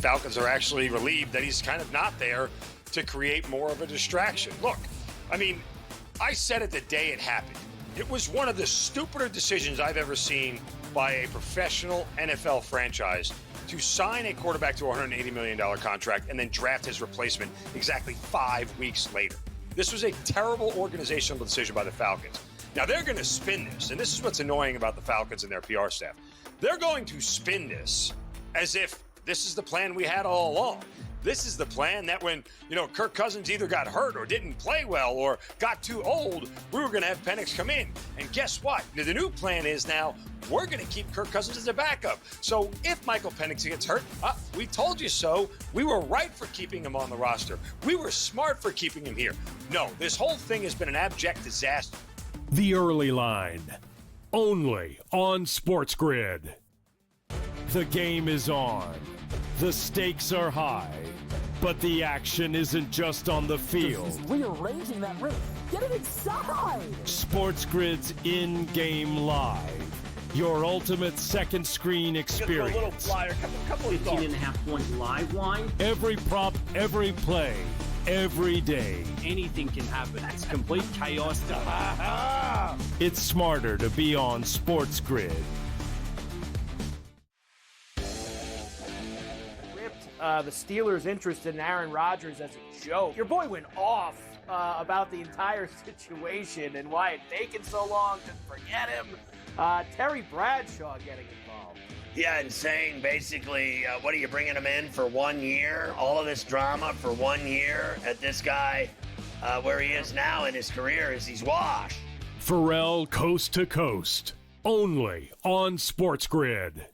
Falcons are actually relieved that he's kind of not there to create more of a distraction. Look, I mean, I said it the day it happened. It was one of the stupider decisions I've ever seen by a professional NFL franchise to sign a quarterback to a $180 million contract and then draft his replacement exactly 5 weeks later. This was a terrible organizational decision by the Falcons. Now, they're going to spin this, and this is what's annoying about the Falcons and their PR staff. They're going to spin this as if this is the plan we had all along. This is the plan that when, Kirk Cousins either got hurt or didn't play well or got too old, we were going to have Penix come in. And guess what? The new plan is now we're going to keep Kirk Cousins as a backup. So if Michael Penix gets hurt, we told you so. We were right for keeping him on the roster. We were smart for keeping him here. No, this whole thing has been an abject disaster. The Early Line, only on SportsGrid. The game is on. The stakes are high. But the action isn't just on the field. He's rearranging that rim. Get it inside! SportsGrid's in-game live. Your ultimate second screen experience. Just a little flyer, couple of 15.5 point live line. Every prop, every play, every day. Anything can happen. It's complete chaos. It's smarter to be on SportsGrid. The Steelers' interest in Aaron Rodgers as a joke. Your boy went off about the entire situation and why it taken so long to forget him. Terry Bradshaw getting involved. Yeah, and saying basically, what are you bringing him in for 1 year? All of this drama for 1 year at this guy, where he is now in his career is he's washed. Pharrell Coast to Coast, only on SportsGrid.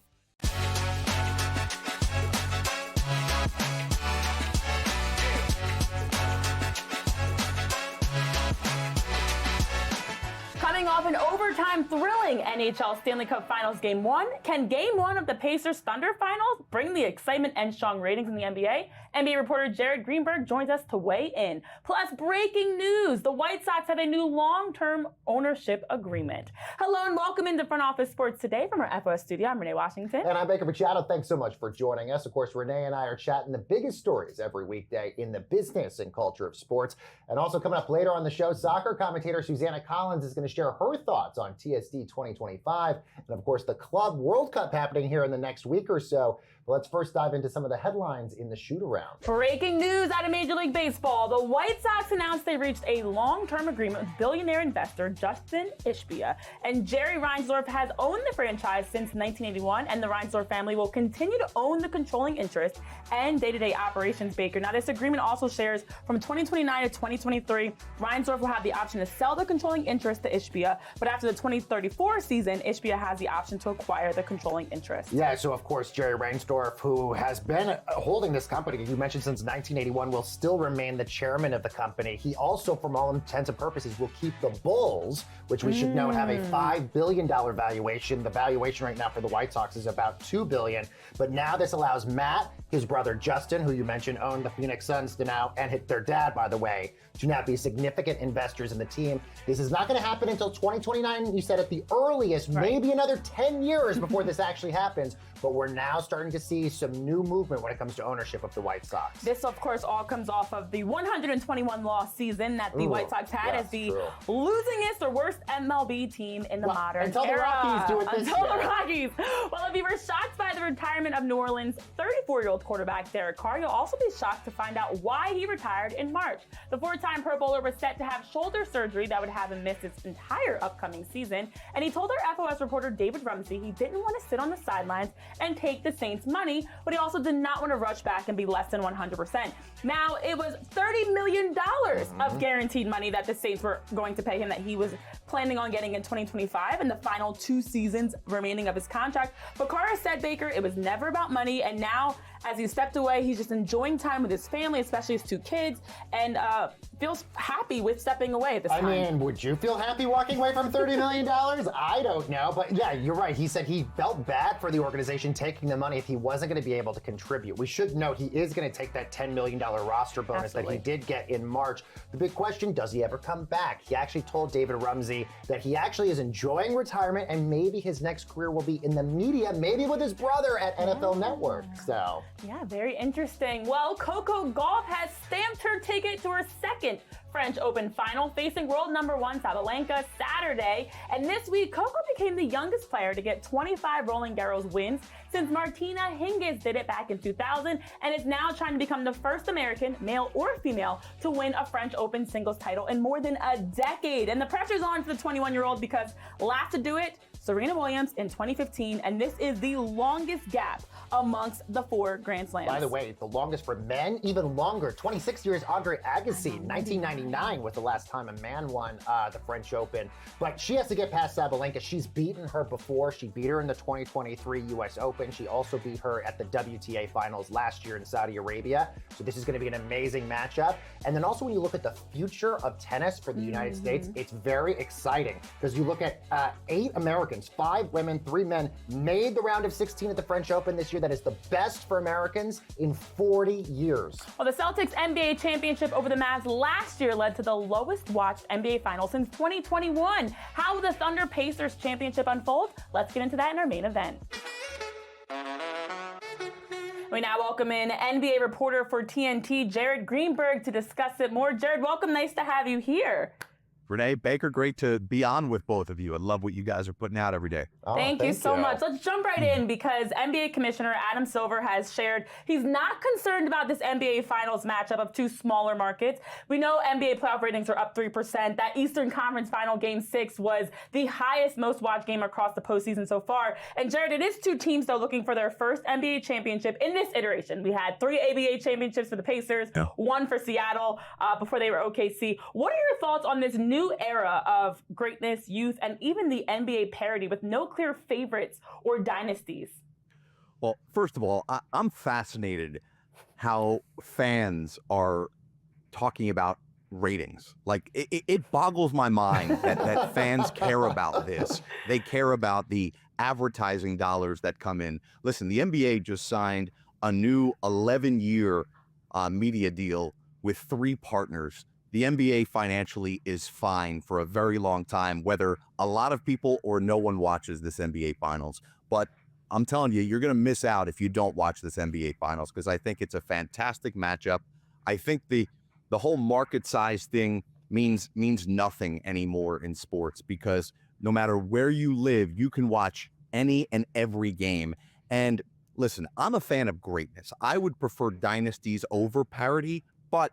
Off an overtime thrilling NHL Stanley Cup Finals Game 1. Can Game 1 of the Pacers-Thunder Finals bring the excitement and strong ratings in the NBA? NBA reporter Jared Greenberg joins us to weigh in. Plus, breaking news. The White Sox have a new long-term ownership agreement. Hello and welcome into Front Office Sports Today from our FOS studio. I'm Renee Washington. And I'm Baker Machado. Thanks so much for joining us. Of course, Renee and I are chatting the biggest stories every weekday in the business and culture of sports. And also coming up later on the show, soccer commentator Susanna Collins is going to share her thoughts on TSD 2025 and, of course, the Club World Cup happening here in the next week or so. But let's first dive into some of the headlines in the shoot-around. Breaking news out of Major League Baseball. The White Sox announced they reached a long-term agreement with billionaire investor Justin Ishbia. And Jerry Reinsdorf has owned the franchise since 1981, and the Reinsdorf family will continue to own the controlling interest and day-to-day operations, Baker. Now, this agreement also shares from 2029 to 2023, Reinsdorf will have the option to sell the controlling interest to Ishbia, but after the 2034 season, Ishbia has the option to acquire the controlling interest. Yeah, so of course, Jerry Reinsdorf, who has been holding this company, you mentioned since 1981, will still remain the chairman of the company. He also, from all intents and purposes, will keep the Bulls, which we should note have a $5 billion valuation. The valuation right now for the White Sox is about $2 billion. But now this allows Matt, his brother Justin, who you mentioned owned the Phoenix Suns, to now, and their dad, by the way, to now be significant investors in the team. This is not going to happen until 2029. You said at the earliest, maybe another 10 years before this actually happens. But we're now starting to see some new movement when it comes to ownership of the White Sox. This, of course, all comes off of the 121-loss season that the White Sox had as the losingest or worst MLB team in the modern until era. The Rockies do it this Until year. the Rockies. Well, if you were shocked by the retirement of New Orleans' 34-year-old quarterback Derek Carr, you'll also be shocked to find out why he retired in March. The four-time Pro Bowler was set to have shoulder surgery that would have him miss his entire upcoming season, and he told our FOS reporter David Rumsey he didn't want to sit on the sidelines and take the Saints' money, but he also did not want to rush back and be less than 100%. Now, it was $30 million of guaranteed money that the Saints were going to pay him that he was planning on getting in 2025 and the final 2 seasons remaining of his contract. But Carr said, Baker, it was never about money, and now, as he stepped away, he's just enjoying time with his family, especially his 2 kids, and feels happy with stepping away at this time. I mean, would you feel happy walking away from $30 million? I don't know, but yeah, you're right. He said he felt bad for the organization taking the money if he wasn't going to be able to contribute. We should note he is going to take that $10 million roster bonus that he did get in March. The big question, does he ever come back? He actually told David Rumsey me that he actually is enjoying retirement and maybe his next career will be in the media, maybe with his brother at NFL Network. So yeah, very interesting. Well, Coco Gauff has stamped her ticket to her second French Open final, facing world number 1 Sabalenka Saturday. And this week, Coco became the youngest player to get 25 Roland Garros wins since Martina Hingis did it back in 2000, and is now trying to become the first American, male or female, to win a French Open singles title in more than a decade. And the pressure's on for the 21-year-old because last to do it, Serena Williams in 2015, and this is the longest gap amongst the 4 Grand Slams. By the way, the longest for men, even longer. 26 years, Andre Agassi, 1999 was the last time a man won the French Open. But she has to get past Sabalenka. She's beaten her before. She beat her in the 2023 US Open. She also beat her at the WTA Finals last year in Saudi Arabia. So this is going to be an amazing matchup. And then also when you look at the future of tennis for the United States, it's very exciting because you look at 8 Americans, 5 women, 3 men made the round of 16 at the French Open this year. That is the best for Americans in 40 years. Well, the Celtics NBA championship over the Mavs last year led to the lowest watched NBA final since 2021. How will the Thunder Pacers championship unfold? Let's get into that in our main event. We now welcome in NBA reporter for TNT, Jared Greenberg, to discuss it more. Jared, welcome. Nice to have you here. Renee, Baker, great to be on with both of you. I love what you guys are putting out every day. Oh, thank you so much. Let's jump right in because NBA Commissioner Adam Silver has shared he's not concerned about this NBA Finals matchup of 2 smaller markets. We know NBA playoff ratings are up 3%. That Eastern Conference Final Game 6 was the highest most watched game across the postseason so far. And Jared, it is 2 teams though looking for their first NBA championship in this iteration. We had 3 ABA championships for the Pacers, 1 for Seattle before they were OKC. What are your thoughts on this new era of greatness, youth, and even the NBA parity with no clear favorites or dynasties? Well, first of all, I'm fascinated how fans are talking about ratings. Like, it boggles my mind that fans care about this. They care about the advertising dollars that come in. Listen, the NBA just signed a new 11-year media deal with 3 partners. The NBA financially is fine for a very long time, whether a lot of people or no one watches this NBA Finals. But I'm telling you, you're going to miss out if you don't watch this NBA Finals because I think it's a fantastic matchup. I think the whole market size thing means nothing anymore in sports because no matter where you live, you can watch any and every game. And listen, I'm a fan of greatness. I would prefer dynasties over parity, but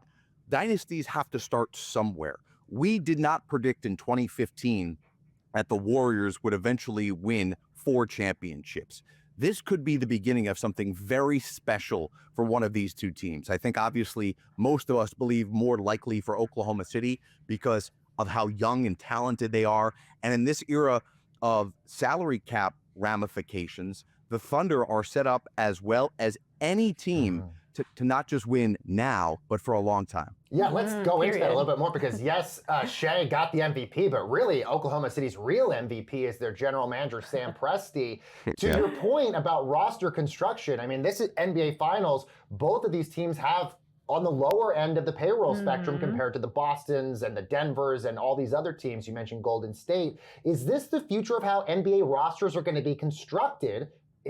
dynasties have to start somewhere. We did not predict in 2015 that the Warriors would eventually win 4 championships. This could be the beginning of something very special for one of these 2 teams. I think obviously most of us believe more likely for Oklahoma City because of how young and talented they are. And in this era of salary cap ramifications, the Thunder are set up as well as any team to not just win now, but for a long time. Yeah, let's go into that a little bit more because yes, Shea got the MVP, but really Oklahoma City's real MVP is their general manager, Sam Presti. To your point about roster construction, I mean, this is NBA Finals. Both of these teams have on the lower end of the payroll spectrum compared to the Bostons and the Denvers and all these other teams. You mentioned Golden State. Is this the future of how NBA rosters are going to be constructed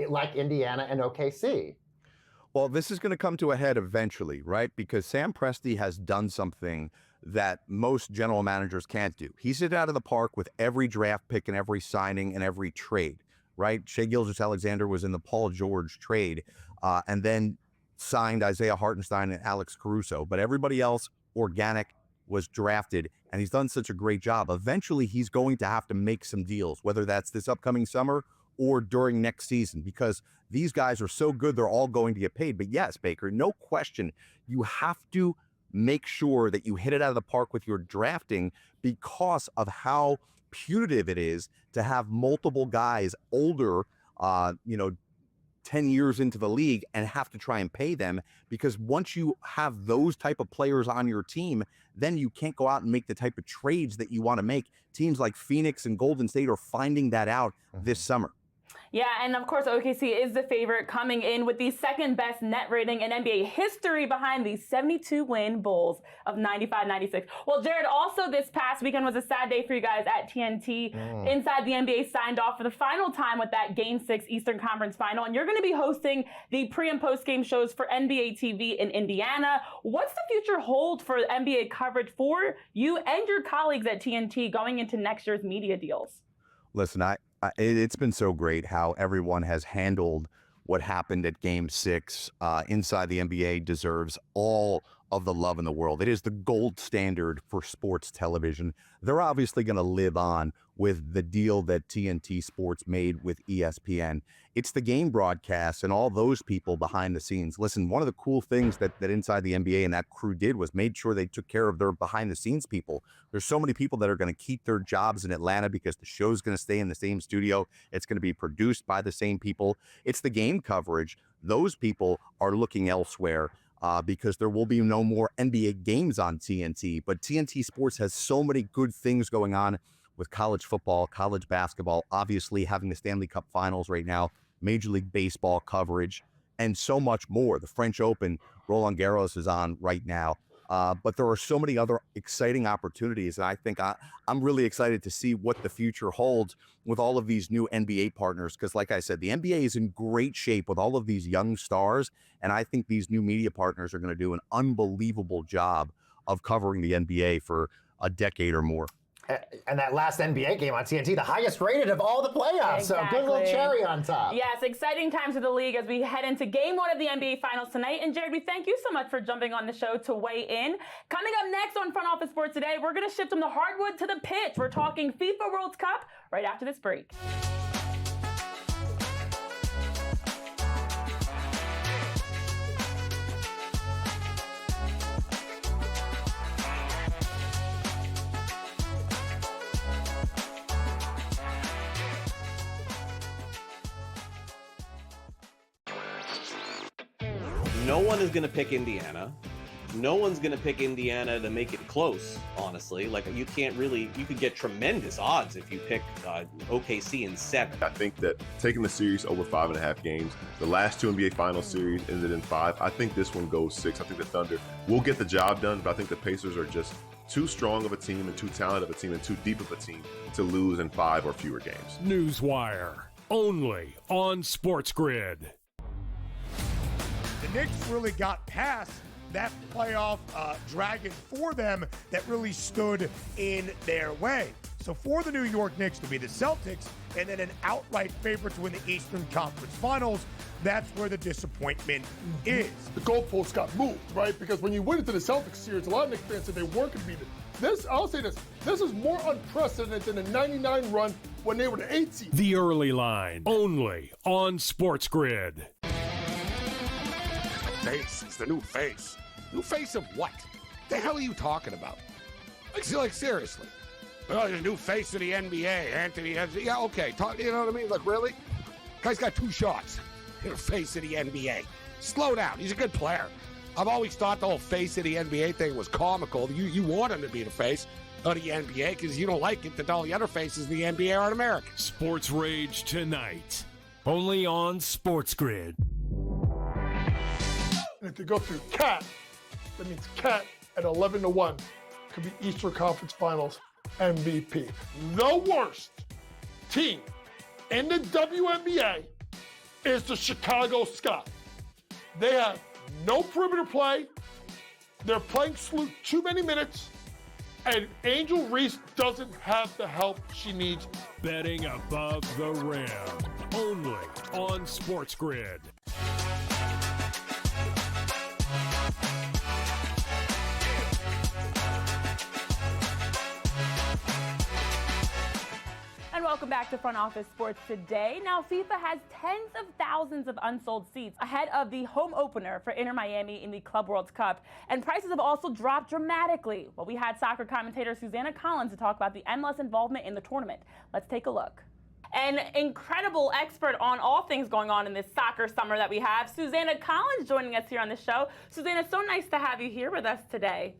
like Indiana and OKC? Well, this is going to come to a head eventually, right? Because Sam Presti has done something that most general managers can't do. He's hit out of the park with every draft pick and every signing and every trade, right? Shai Gilgeous-Alexander was in the Paul George trade and then signed Isaiah Hartenstein and Alex Caruso. But everybody else, organic, was drafted, and he's done such a great job. Eventually, he's going to have to make some deals, whether that's this upcoming summer or during next season, because these guys are so good, they're all going to get paid. But yes, Baker, no question, you have to make sure that you hit it out of the park with your drafting because of how punitive it is to have multiple guys older, 10 years into the league and have to try and pay them, because once you have those type of players on your team, then you can't go out and make the type of trades that you want to make. Teams like Phoenix and Golden State are finding that out this summer. Yeah, and of course, OKC is the favorite, coming in with the second best net rating in NBA history behind the 72-win Bulls of 95-96. Well, Jared, also this past weekend was a sad day for you guys at TNT. Inside the NBA signed off for the final time with that Game 6 Eastern Conference Final, and you're going to be hosting the pre- and post-game shows for NBA TV in Indiana. What's the future hold for NBA coverage for you and your colleagues at TNT going into next year's media deals? Listen, it's been so great how everyone has handled what happened at Game 6 inside the NBA. Deserves all of the love in the world. It is the gold standard for sports television. They're obviously going to live on with the deal that TNT Sports made with ESPN. It's the game broadcasts and all those people behind the scenes. Listen, one of the cool things that Inside the NBA and that crew did was made sure they took care of their behind the scenes people. There's so many people that are going to keep their jobs in Atlanta because the show's going to stay in the same studio. It's going to be produced by the same people. It's the game coverage. Those people are looking elsewhere because there will be no more NBA games on TNT. But TNT Sports has so many good things going on with college football, college basketball, obviously having the Stanley Cup Finals right now, Major League Baseball coverage, and so much more. The French Open, Roland Garros is on right now. But there are so many other exciting opportunities. And I think I'm really excited to see what the future holds with all of these new NBA partners. Because like I said, the NBA is in great shape with all of these young stars. And I think these new media partners are going to do an unbelievable job of covering the NBA for a decade or more. And that last NBA game on TNT, the highest rated of all the playoffs. Exactly. So good little cherry on top. Yes, exciting times for the league as we head into Game 1 of the NBA Finals tonight. And Jared, we thank you so much for jumping on the show to weigh in. Coming up next on Front Office Sports today, we're going to shift from the hardwood to the pitch. We're talking FIFA World Cup right after this break. No one is going to pick Indiana. No one's going to pick Indiana to make it close, honestly. Like, you could get tremendous odds if you pick OKC in 7. I think that taking the series over 5.5 games, the last 2 NBA Finals series ended in 5. I think this one goes 6. I think the Thunder will get the job done, but I think the Pacers are just too strong of a team and too talented of a team and too deep of a team to lose in 5 or fewer games. Newswire, only on SportsGrid. The Knicks really got past that playoff dragon for them that really stood in their way. So for the New York Knicks to be the Celtics and then an outright favorite to win the Eastern Conference Finals, that's where the disappointment is. The goalposts got moved, right? Because when you went into the Celtics series, a lot of Knicks fans said they weren't going to be this. I'll say this is more unprecedented than the 99 run when they were the 8 seed. The Early Line, only on SportsGrid. Face. It's the new face. New face of what? The hell are you talking about? Like seriously. Oh, the new face of the NBA, Anthony. Yeah, okay. You know what I mean? Like, really? Guy's got 2 shots. You're the face of the NBA. Slow down. He's a good player. I've always thought the whole face of the NBA thing was comical. You want him to be the face of the NBA because you don't like it that all the other faces in the NBA aren't American. Sports Rage tonight, only on SportsGrid. And if you go through Cat, that means Cat at 11-1 could be Eastern Conference Finals MVP. The worst team in the WNBA is the Chicago Sky. They have no perimeter play. They're playing Sloot too many minutes. And Angel Reese doesn't have the help she needs. Betting above the rim, only on SportsGrid. And welcome back to Front Office Sports today. Now, FIFA has tens of thousands of unsold seats ahead of the home opener for Inter Miami in the Club World Cup. And prices have also dropped dramatically. Well, we had soccer commentator Susanna Collins to talk about the MLS involvement in the tournament. Let's take a look. An incredible expert on all things going on in this soccer summer that we have, Susanna Collins, joining us here on the show. Susanna, so nice to have you here with us today.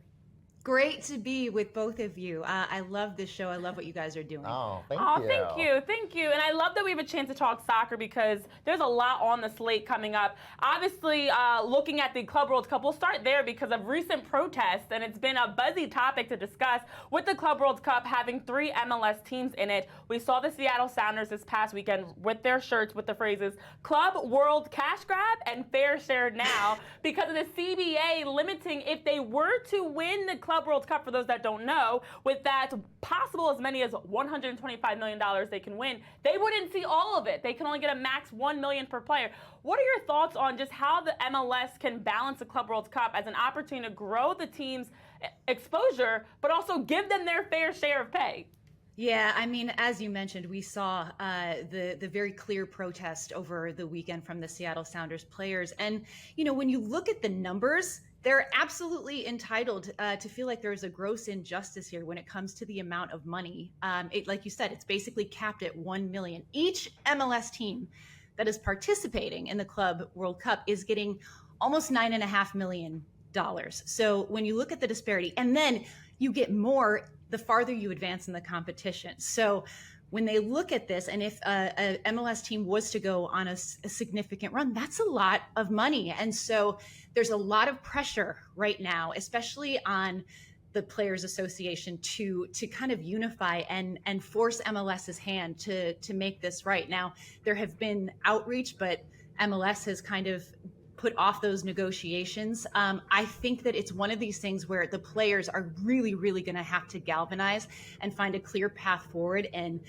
Great to be with both of you. I love this show. I love what you guys are doing. Oh, Thank you. And I love that we have a chance to talk soccer because there's a lot on the slate coming up. Obviously, looking at the Club World Cup, we'll start there because of recent protests, and it's been a buzzy topic to discuss with the Club World Cup having 3 MLS teams in it. We saw the Seattle Sounders this past weekend with their shirts with the phrases Club World Cash Grab and Fair Share Now because of the CBA limiting if they were to win the Club World Cup, for those that don't know, with that possible as many as $125 million they can win, they wouldn't see all of it. They can only get a max $1 million per player. What are your thoughts on just how the MLS can balance the Club World Cup as an opportunity to grow the team's exposure, but also give them their fair share of pay? Yeah, I mean, as you mentioned, we saw the very clear protest over the weekend from the Seattle Sounders players. And, you know, when you look at the numbers, they're absolutely entitled to feel like there's a gross injustice here when it comes to the amount of money. Like you said, it's basically capped at $1 million. Each MLS team that is participating in the Club World Cup is getting almost $9.5 million. So when you look at the disparity, and then you get more the farther you advance in the competition. So when they look at this, and if a MLS team was to go on a significant run, that's a lot of money. And so there's a lot of pressure right now, especially on the Players Association to kind of unify and force MLS's hand to make this right. Now, there have been outreach, but MLS has kind of put off those negotiations. I think that it's one of these things where the players are really, really going to have to galvanize and find a clear path forward and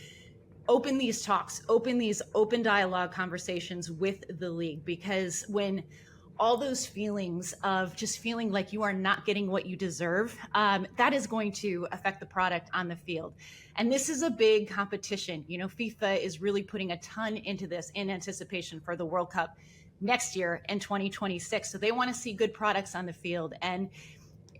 open these talks, open dialogue conversations with the league, because when all those feelings of just feeling like you are not getting what you deserve, that is going to affect the product on the field. And this is a big competition. You know, FIFA is really putting a ton into this in anticipation for the World Cup next year in 2026. So they want to see good products on the field. And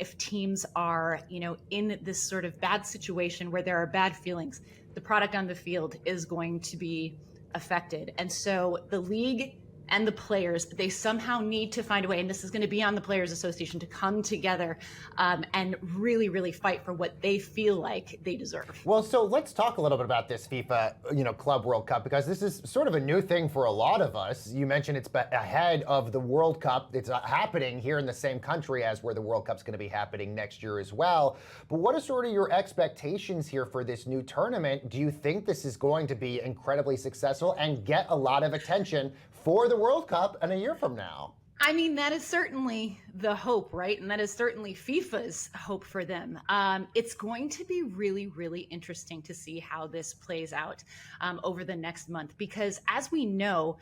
if teams are, you know, in this sort of bad situation where there are bad feelings, the product on the field is going to be affected. And so the league and the players, they somehow need to find a way, and this is going to be on the Players Association, to come together and really, really fight for what they feel like they deserve. Well, so let's talk a little bit about this FIFA, Club World Cup, because this is sort of a new thing for a lot of us. You mentioned it's ahead of the World Cup. It's happening here in the same country as where the World Cup's going to be happening next year as well. But what are sort of your expectations here for this new tournament? Do you think this is going to be incredibly successful and get a lot of attention for the World Cup in a year from now? I mean, that is certainly the hope, right? And that is certainly FIFA's hope for them. It's going to be really, really interesting to see how this plays out over the next month, because as we know,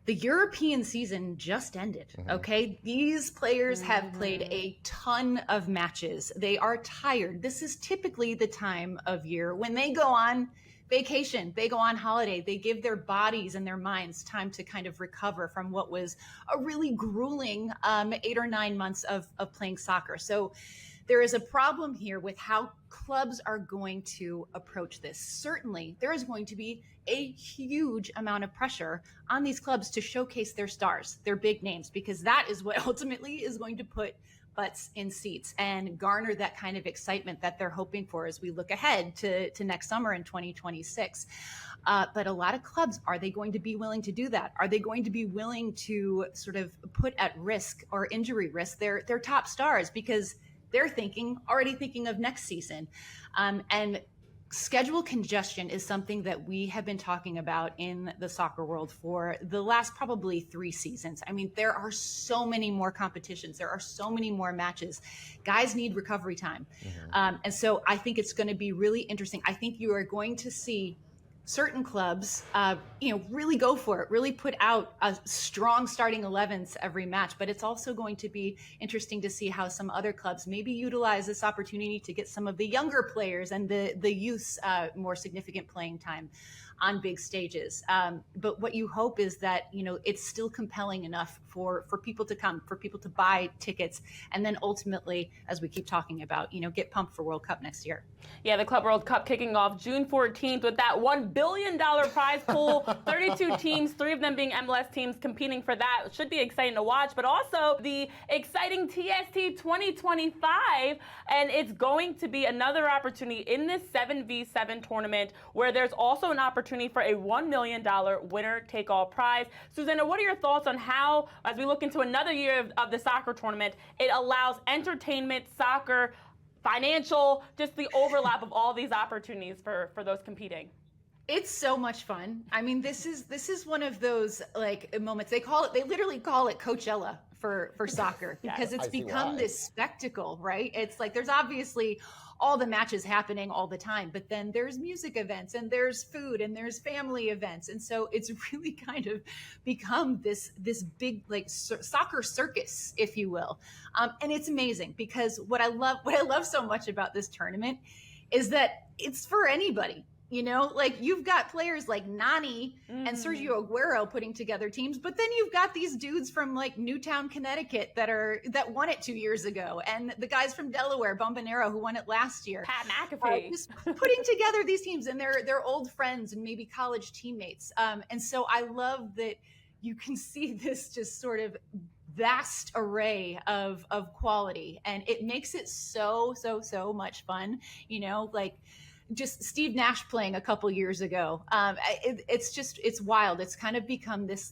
the European season just ended, okay? These players have played a ton of matches. They are tired. This is typically the time of year when they go on vacation, they go on holiday, they give their bodies and their minds time to kind of recover from what was a really grueling 8 or 9 months of playing soccer. So there is a problem here with how clubs are going to approach this. Certainly, there is going to be a huge amount of pressure on these clubs to showcase their stars, their big names, because that is what ultimately is going to put butts in seats and garner that kind of excitement that they're hoping for as we look ahead to next summer in 2026. But a lot of clubs, are they going to be willing to do that? Are they going to be willing to sort of put at risk or injury risk their top stars, because they're already thinking of next season? And schedule congestion is something that we have been talking about in the soccer world for the last probably 3 seasons. I mean, there are so many more competitions. There are so many more matches. Guys need recovery time. And so I think it's going to be really interesting. I think you are going to see certain clubs, really go for it, really put out a strong starting 11s every match. But it's also going to be interesting to see how some other clubs maybe utilize this opportunity to get some of the younger players and the youth's more significant playing time. on big stages. But what you hope is that, it's still compelling enough for people to come, for people to buy tickets, and then ultimately, as we keep talking about, get pumped for World Cup next year. Yeah, the Club World Cup kicking off June 14th with that $1 billion prize pool. 32 teams, 3 of them being MLS teams competing for that. Should be exciting to watch, but also the exciting TST 2025. And it's going to be another opportunity in this 7v7 tournament where there's also an opportunity for a $1 million winner-take-all prize. Susanna, what are your thoughts on how, as we look into another year of the soccer tournament, it allows entertainment, soccer, financial, just the overlap of all these opportunities for those competing? It's so much fun. I mean, this is one of those moments. They literally call it Coachella for soccer because it's become this spectacle, right? It's like there's obviously all the matches happening all the time, but then there's music events and there's food and there's family events. And so it's really kind of become this big soccer circus, if you will. And it's amazing because what I love so much about this tournament is that it's for anybody. You've got players like Nani and Sergio Aguero putting together teams, but then you've got these dudes from Newtown, Connecticut that won it 2 years ago, and the guys from Delaware, Bombonero, who won it last year. Pat McAfee. Just putting together these teams, and they're old friends and maybe college teammates. And so I love that you can see this just sort of vast array of quality, and it makes it so much fun. Just Steve Nash playing a couple years ago. It's wild. It's kind of become this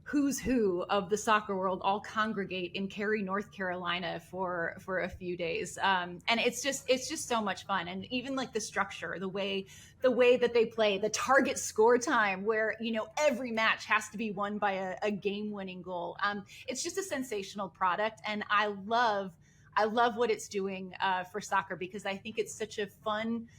who's who of the soccer world all congregate in Cary, North Carolina for a few days. And it's just so much fun. And even the structure, the way that they play, the target score time where, every match has to be won by a game-winning goal. It's just a sensational product. And I love what it's doing for soccer because I think it's such a fun,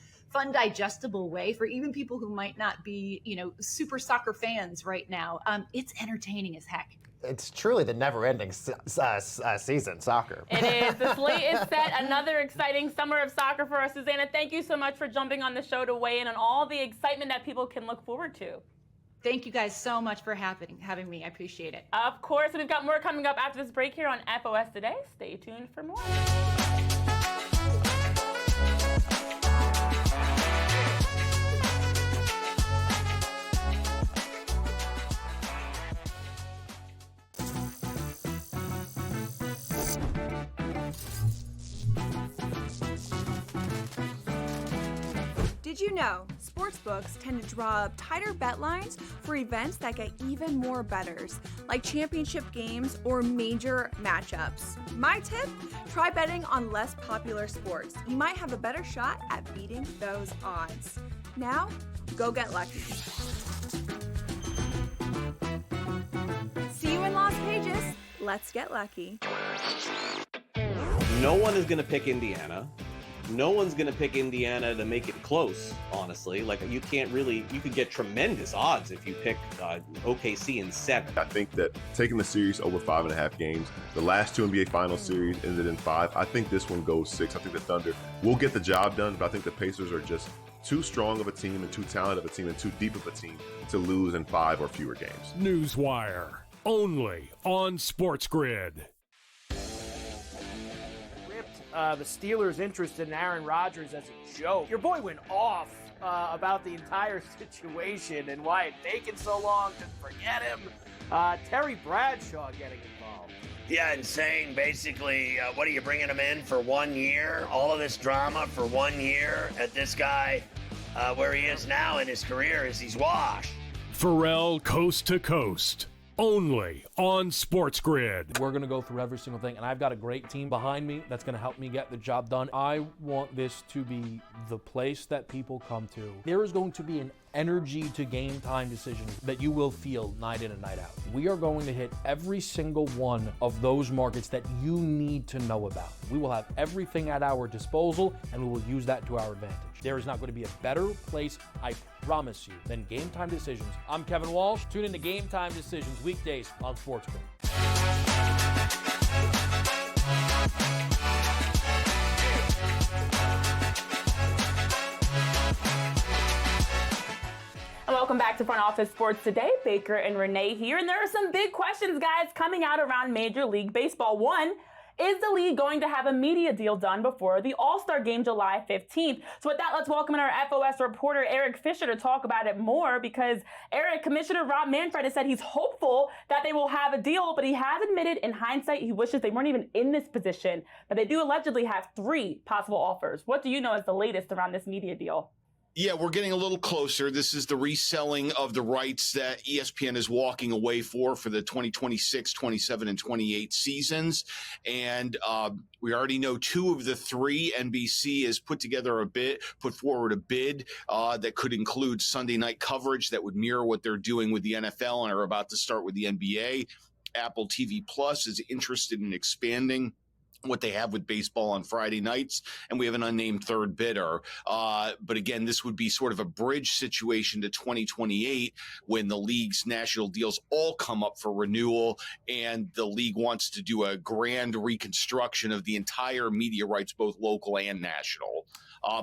digestible way for even people who might not be, super soccer fans right now. It's entertaining as heck. It's truly the never-ending season, soccer. It is. The slate is set. Another exciting summer of soccer for us. Susanna, thank you so much for jumping on the show to weigh in on all the excitement that people can look forward to. Thank you guys so much for having me. I appreciate it. Of course. We've got more coming up after this break here on FOS Today. Stay tuned for more. Did you know sportsbooks tend to draw up tighter bet lines for events that get even more bettors, like championship games or major matchups? My tip, try betting on less popular sports. You might have a better shot at beating those odds. Now, go get lucky. See you in Las Vegas. Let's get lucky. No one is going to pick Indiana. No one's going to pick Indiana to make it close, honestly. You could get tremendous odds if you pick OKC in 7. I think that taking the series over 5.5 games, the last 2 NBA Finals series ended in 5. I think this one goes 6. I think the Thunder will get the job done, but I think the Pacers are just too strong of a team and too talented of a team and too deep of a team to lose in 5 or fewer games. Newswire, only on SportsGrid. The Steelers' interest in Aaron Rodgers as a joke. Your boy went off about the entire situation and why it taken so long to forget him. Terry Bradshaw getting involved. Yeah, and saying basically, what are you bringing him in for 1 year? All of this drama for 1 year at this guy, where he is now in his career is he's washed. Pharrell Coast to Coast, only on SportsGrid. We're going to go through every single thing, and I've got a great team behind me that's going to help me get the job done. I want this to be the place that people come to. There is going to be an energy to game time decisions that you will feel night in and night out. We are going to hit every single one of those markets that you need to know about. We will have everything at our disposal, and we will use that to our advantage. There is not going to be a better place, I promise you, than Game Time Decisions. I'm Kevin Walsh. Tune in to Game Time Decisions weekdays on SportsGrid. Welcome back to Front Office Sports Today. Baker and Renee here, and there are some big questions, guys, coming out around Major League Baseball. One, is the league going to have a media deal done before the All-Star Game July 15th? So with that, let's welcome in our FOS reporter, Eric Fisher, to talk about it more, because, Eric, Commissioner Rob Manfred has said he's hopeful that they will have a deal, but he has admitted in hindsight he wishes they weren't even in this position, but they do allegedly have 3 possible offers. What do you know is the latest around this media deal? Yeah, we're getting a little closer. This is the reselling of the rights that ESPN is walking away for the 2026, 27, and 28 seasons. And we already know 2 of the 3. NBC has put forward a bid that could include Sunday night coverage that would mirror what they're doing with the NFL and are about to start with the NBA. Apple TV Plus is interested in expanding what they have with baseball on Friday nights, and we have an unnamed third bidder. But again, this would be sort of a bridge situation to 2028 when the league's national deals all come up for renewal, and the league wants to do a grand reconstruction of the entire media rights, both local and national.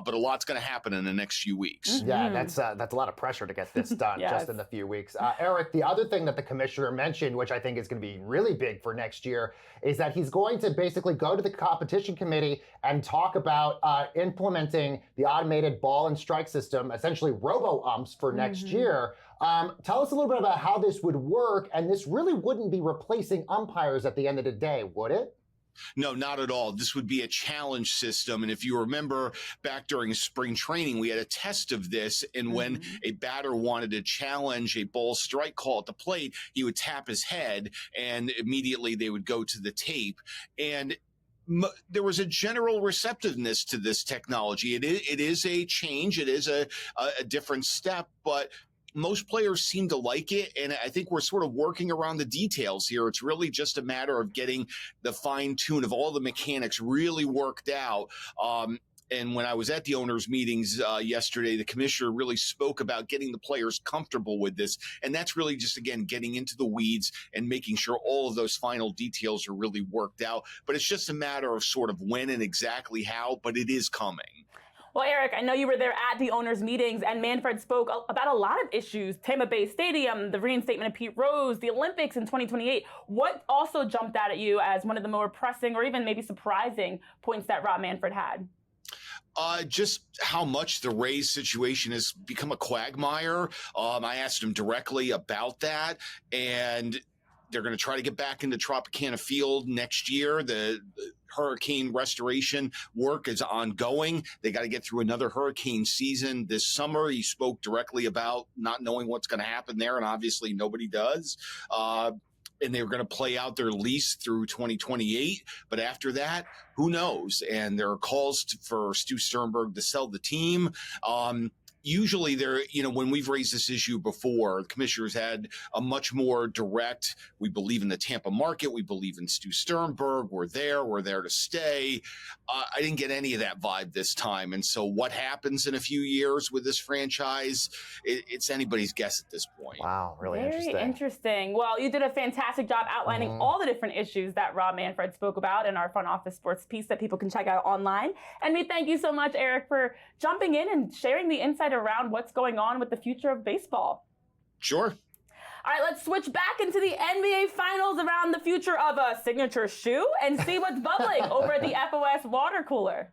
But a lot's going to happen in the next few weeks. Yeah, that's a lot of pressure to get this done just in a few weeks. Eric, the other thing that the commissioner mentioned, which I think is going to be really big for next year, is that he's going to basically go to the competition committee and talk about implementing the automated ball and strike system, essentially robo-umps for next year. Tell us a little bit about how this would work, and this really wouldn't be replacing umpires at the end of the day, would it? No, not at all. This would be a challenge system. And if you remember back during spring training, we had a test of this. And when a batter wanted to challenge a ball strike call at the plate, he would tap his head and immediately they would go to the tape. And there was a general receptiveness to this technology. It is a change. It is a different step, but most players seem to like it, and I think we're sort of working around the details here. It's really just a matter of getting the fine tune of all the mechanics really worked out. And when I was at the owners' meetings yesterday, the commissioner really spoke about getting the players comfortable with this. And that's really just, again, getting into the weeds and making sure all of those final details are really worked out. But it's just a matter of sort of when and exactly how, but it is coming. Well, Eric, I know you were there at the owners' meetings, and Manfred spoke about a lot of issues: Tampa Bay Stadium, the reinstatement of Pete Rose, the Olympics in 2028. What also jumped out at you as one of the more pressing or even maybe surprising points that Rob Manfred had? Just how much the Rays situation has become a quagmire. I asked him directly about that, and they're going to try to get back into Tropicana Field next year. The hurricane restoration work is ongoing. They got to get through another hurricane season this summer. He spoke directly about not knowing what's going to happen there, and obviously nobody does. And they were going to play out their lease through 2028. But after that, who knows? And there are calls for Stu Sternberg to sell the team. Usually when we've raised this issue before, the commissioners had a much more direct, we believe in the Tampa market, we believe in Stu Sternberg, we're there to stay. I didn't get any of that vibe this time. And so what happens in a few years with this franchise, it's anybody's guess at this point. Wow, really Very interesting. Well, you did a fantastic job outlining all the different issues that Rob Manfred spoke about in our Front Office Sports piece that people can check out online. And we thank you so much, Eric, for jumping in and sharing the insight around what's going on with the future of baseball. Sure. All right, let's switch back into the NBA Finals around the future of a signature shoe and see what's bubbling over at the FOS water cooler.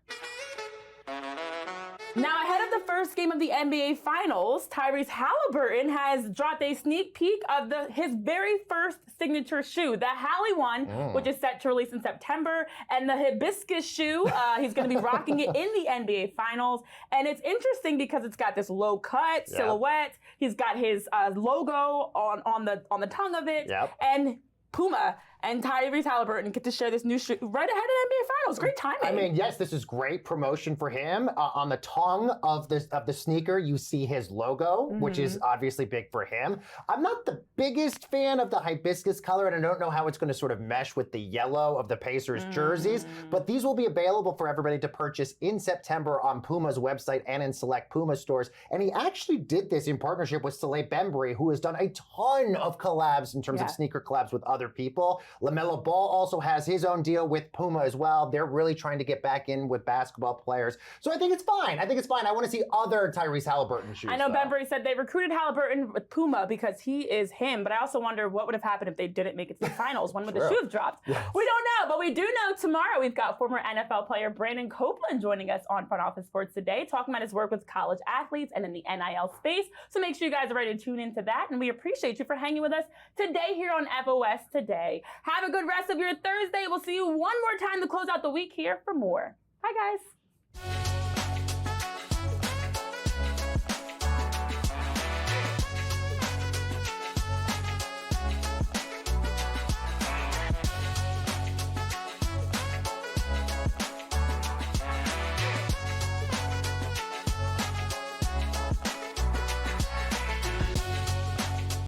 Now, ahead of the first game of the NBA Finals, Tyrese Halliburton has dropped a sneak peek of his very first signature shoe, the Hallie one, which is set to release in September, and the Hibiscus shoe. He's going to be rocking it in the NBA Finals, and it's interesting because it's got this low-cut silhouette. He's got his logo on the tongue of it, and Puma and Tyrese Halliburton get to share this new shoe right ahead of NBA Finals. Great timing. I mean, yes, this is great promotion for him. On the tongue of the sneaker, you see his logo, which is obviously big for him. I'm not the biggest fan of the hibiscus color, and I don't know how it's going to sort of mesh with the yellow of the Pacers jerseys, but these will be available for everybody to purchase in September on Puma's website and in select Puma stores. And he actually did this in partnership with Soleil Bembry, who has done a ton of collabs in terms of sneaker collabs with other people. LaMelo Ball also has his own deal with Puma as well. They're really trying to get back in with basketball players. So I think it's fine. I want to see other Tyrese Halliburton shoes. I know though. Benbury said they recruited Halliburton with Puma because he is him, but I also wonder what would have happened if they didn't make it to the finals. When would the shoe have dropped? Yes. We don't know, but we do know tomorrow we've got former NFL player Brandon Copeland joining us on Front Office Sports Today, talking about his work with college athletes and in the NIL space. So make sure you guys are ready to tune into that, and we appreciate you for hanging with us today here on FOS Today. Have a good rest of your Thursday. We'll see you one more time to close out the week here for more. Bye, guys.